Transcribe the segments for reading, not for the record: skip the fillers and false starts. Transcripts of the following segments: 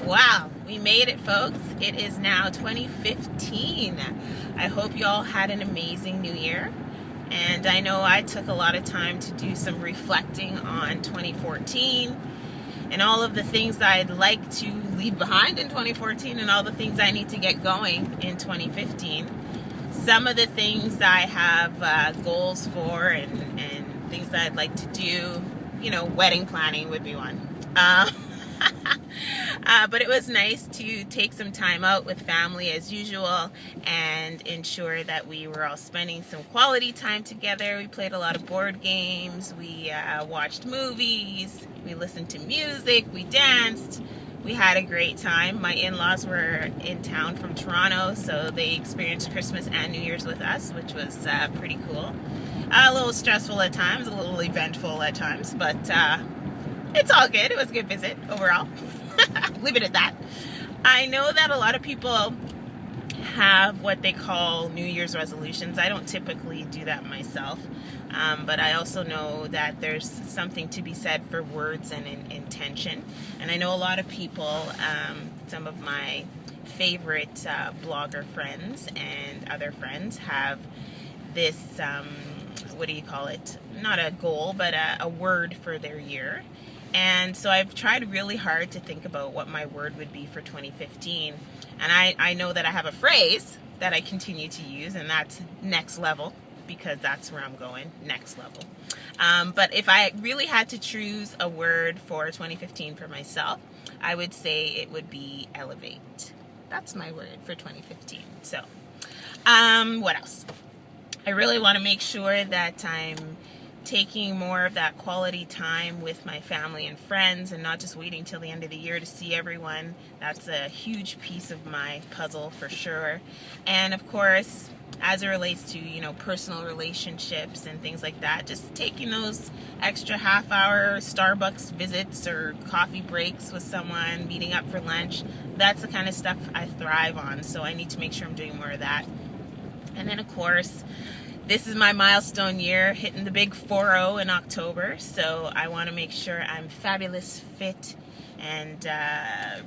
Wow, we made it, folks. It is now 2015. I hope you all had an amazing new year. And I know I took a lot of time to do some reflecting on 2014 and all of the things that I'd like to leave behind in 2014 and all the things I need to get going in 2015. Some of the things I have goals for and things that I'd like to do, wedding planning would be one. But it was nice to take some time out with family as usual and ensure that we were all spending some quality time together. We played a lot of board games, we watched movies, we listened to music, we danced. We had a great time. My in-laws were in town from Toronto, so they experienced Christmas and New Year's with us, which was pretty cool. A little stressful at times, a little eventful at times, but it's all good. It was a good visit overall. Leave it at that. I know that a lot of people have what they call New Year's resolutions. I don't typically do that myself, but I also know that there's something to be said for words and intention. And I know a lot of people, some of my favorite blogger friends and other friends have this, what do you call it? Not a goal, but a word for their year. And so I've tried really hard to think about what my word would be for 2015. And I know that I have a phrase that I continue to use, and that's next level, because that's where I'm going, next level. But if I really had to choose a word for 2015 for myself, I would say it would be elevate. That's my word for 2015. So, what else? I really want to make sure that I'm taking more of that quality time with my family and friends and not just waiting till the end of the year to see everyone. That's a huge piece of my puzzle for sure. And of course, as it relates to, personal relationships and things like that, just taking those extra half-hour Starbucks visits or coffee breaks with someone, meeting up for lunch, that's the kind of stuff I thrive on. So I need to make sure I'm doing more of that. And then, of course, this is my milestone year, hitting the big 4-0 in October, so I want to make sure I'm fabulous, fit, and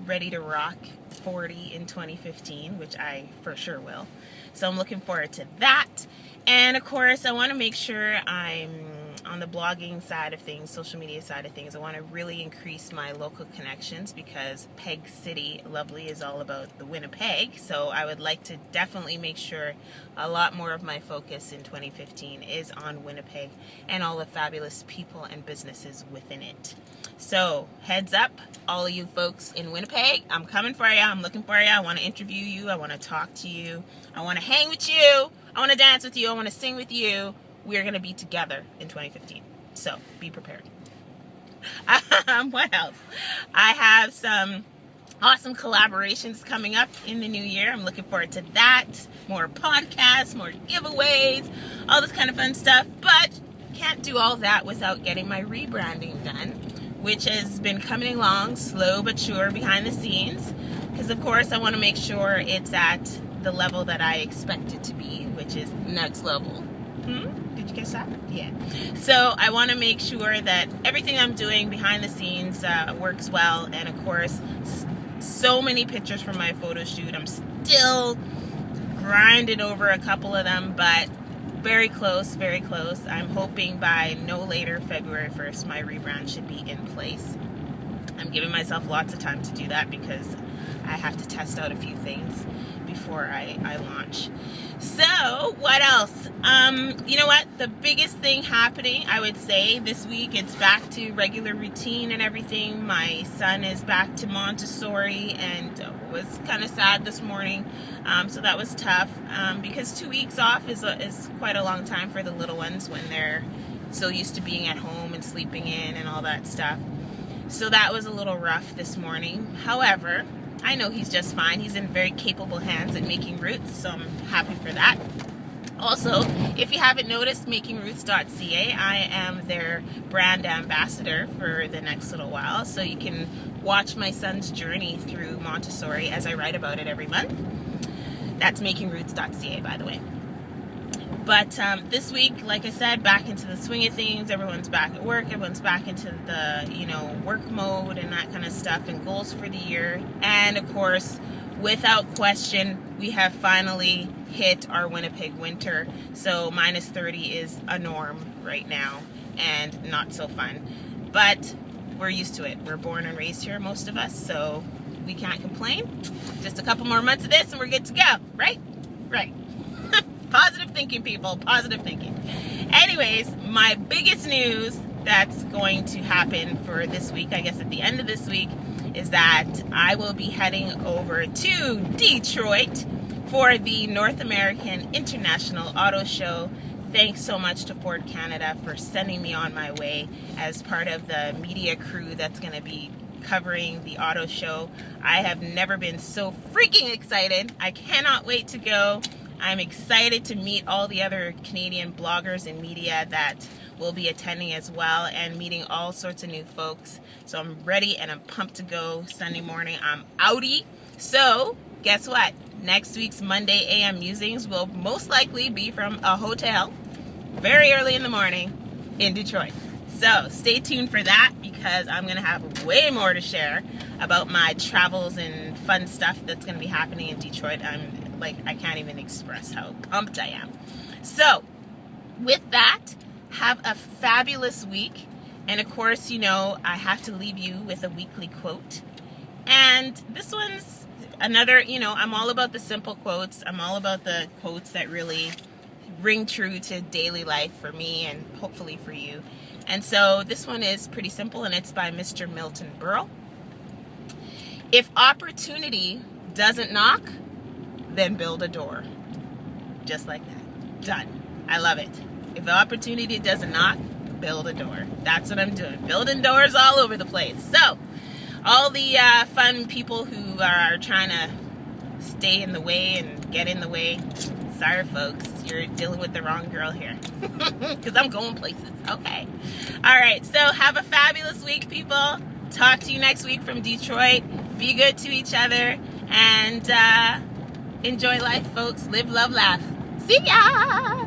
ready to rock 40 in 2015, which I for sure will. So I'm looking forward to that. And of course, I want to make sure I'm on the blogging side of things, social media side of things. I want to really increase my local connections because Peg City Lovely is all about the Winnipeg. So I would like to definitely make sure a lot more of my focus in 2015 is on Winnipeg and all the fabulous people and businesses within it. So heads up, all of you folks in Winnipeg, I'm coming for you. I'm looking for you. I want to interview you. I want to talk to you. I want to hang with you. I want to dance with you. I want to sing with you. We're going to be together in 2015. So be prepared. What else? I have some awesome collaborations coming up in the new year. I'm looking forward to that. More podcasts, more giveaways, all this kind of fun stuff. But can't do all that without getting my rebranding done, which has been coming along slow but sure behind the scenes. Because, of course, I want to make sure it's at the level that I expect it to be, which is next level. Did you catch that? Yeah. So I want to make sure that everything I'm doing behind the scenes works well. And of course, so many pictures from my photo shoot. I'm still grinding over a couple of them, but very close, very close. I'm hoping by no later February 1st, my rebrand should be in place. I'm giving myself lots of time to do that because I have to test out a few things before I launch. So, what else? You know what? The biggest thing happening, I would say, this week, it's back to regular routine and everything. My son is back to Montessori and was kind of sad this morning. So that was tough because 2 weeks off is quite a long time for the little ones when they're so used to being at home and sleeping in and all that stuff. So that was a little rough this morning. However, I know he's just fine. He's in very capable hands at Making Roots, so I'm happy for that. Also, if you haven't noticed, makingroots.ca, I am their brand ambassador for the next little while, so you can watch my son's journey through Montessori as I write about it every month. That's makingroots.ca, by the way. But this week, like I said, back into the swing of things. Everyone's back at work. Everyone's back into the, work mode and that kind of stuff, and goals for the year. And of course, without question, we have finally hit our Winnipeg winter. So minus 30 is a norm right now and not so fun. But we're used to it. We're born and raised here, most of us, so we can't complain. Just a couple more months of this and we're good to go, right? Right. Positive thinking, people. Positive thinking. Anyways, my biggest news that's going to happen for this week, I guess at the end of this week, is that I will be heading over to Detroit for the North American International Auto Show. Thanks so much to Ford Canada for sending me on my way as part of the media crew that's going to be covering the auto show. I have never been so freaking excited. I cannot wait to go. I'm excited to meet all the other Canadian bloggers and media that will be attending as well, and meeting all sorts of new folks. So I'm ready and I'm pumped to go. Sunday morning, I'm outie. So guess what? Next week's Monday AM musings will most likely be from a hotel very early in the morning in Detroit. So stay tuned for that, because I'm going to have way more to share about my travels and fun stuff that's going to be happening in Detroit. I can't even express how pumped I am. So with that, have a fabulous week. And of course, I have to leave you with a weekly quote. And this one's another, I'm all about the simple quotes. I'm all about the quotes that really ring true to daily life for me and hopefully for you. And so this one is pretty simple, and it's by Mr. Milton Berle. If opportunity doesn't knock, then build a door. Just like that. Done. I love it. If the opportunity doesn't knock, build a door. That's what I'm doing. Building doors all over the place. So, all the fun people who are trying to stay in the way and get in the way, sorry folks, you're dealing with the wrong girl here. Because I'm going places. Okay. Alright, so have a fabulous week, people. Talk to you next week from Detroit. Be good to each other. And enjoy life, folks. Live, love, laugh. See ya!